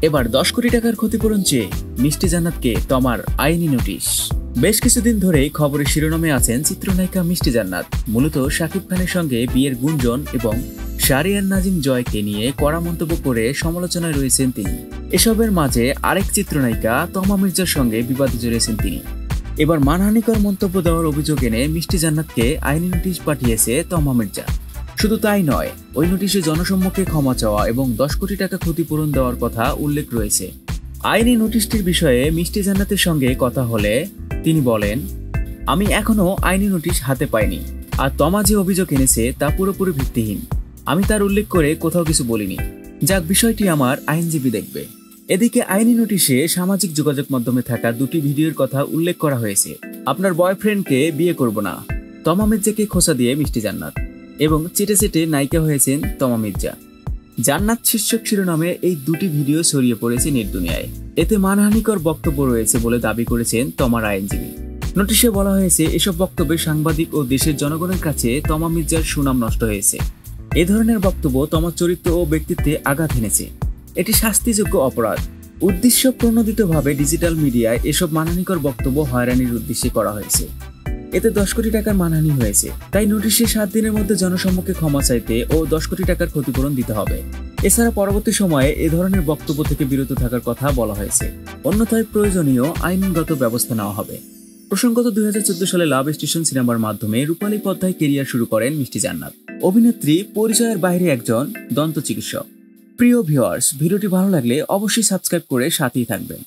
এবার 10 কোটি টাকার ক্ষতিপূরণ চেয়ে মিষ্টি জান্নাতকে তমার আইনি নোটিশ। বেশ কিছুদিন ধরেই খবরের শিরোনামে আছেন চিত্রনায়িকা মিষ্টি জান্নাত। মূলত শাকিব খানের সঙ্গে বিয়ের গুঞ্জন এবং শাহরিয়ার নাজিম জয়কে নিয়ে কড়া মন্তব্য করে সমালোচনায় রয়েছেন তিনি। এসবের মাঝে আরেক চিত্রনায়িকা তমা মির্জার সঙ্গে বিবাদে জড়িয়েছেন তিনি। এবার মানহানিকর মন্তব্য দেওয়ার অভিযোগ এনে মিষ্টি জান্নাতকে আইনি নোটিশ পাঠিয়েছে তমা মির্জা। শুধু তাই নয়, ওই নোটিশে জনসম্মুখে ক্ষমা চাওয়া এবং 10 কোটি টাকা ক্ষতিপূরণ দেওয়ার কথা উল্লেখ রয়েছে। আইনি নোটিশটির বিষয়ে মিষ্টি জান্নাতের সঙ্গে কথা হলে তিনি বলেন, আমি এখনো আইনি নোটিশ হাতে পাইনি, আর তমা যে অভিযোগ এনেছে তা পুরোপুরি ভিত্তিহীন। আমি তার উল্লেখ করে কোথাও কিছু বলিনি, যাক বিষয়টি আমার আইনজীবী দেখবে। এদিকে আইনি নোটিশে সামাজিক যোগাযোগ মাধ্যমে থাকা দুটি ভিডিওর কথা উল্লেখ করা হয়েছে। আপনার বয়ফ্রেন্ডকে বিয়ে করব না, তমা মির্জাকে খোঁচা দিয়ে মিষ্টি জান্নাত, এবং চেটে চেটে নায়িকা হয়েছেন তমা মির্জা। জান্নাত শীর্ষক শিরোনামে এই দুটি ভিডিও ছড়িয়ে পড়েছে নেট দুনিয়ায়। এতে মানহানিকর বক্তব্য রয়েছে বলে দাবি করেছেন তমার আইনজীবী। নোটিশে বলা হয়েছে, এসব বক্তব্যে সাংবাদিক ও দেশের জনগণের কাছে তমা মির্জার সুনাম নষ্ট হয়েছে। এ ধরনের বক্তব্য তমার চরিত্র ও ব্যক্তিত্বে আঘাত এনেছে। এটি শাস্তিযোগ্য অপরাধ। উদ্দেশ্য প্রণোদিতভাবে ডিজিটাল মিডিয়ায় এসব মানহানিকর বক্তব্য হয়রানির উদ্দেশ্যে করা হয়েছে। এতে 10 কোটি টাকার মানহানি হয়েছে। তাই নোটিশে 7 দিনের মধ্যে জনসম্মুখে ক্ষমা চাইতে ও 10 কোটি টাকার ক্ষতিপূরণ দিতে হবে। এছাড়া পরবর্তী সময়ে এ ধরনের বক্তব্য থেকে বিরত থাকার কথা বলা হয়েছে। অন্যথায় প্রয়োজনীয় আইনগত ব্যবস্থা নেওয়া হবে। প্রসঙ্গত 2014 সালে লাভ স্টেশন সিনেমার মাধ্যমে রূপালী পর্দায় কেরিয়ার শুরু করেন মিষ্টি জান্নাত। অভিনেত্রী পরিচয়ের বাইরে একজন দন্ত চিকিৎসক। প্রিয় ভিউয়ার্স, ভিডিওটি ভালো লাগলে অবশ্যই সাবস্ক্রাইব করে সাথেই থাকবেন।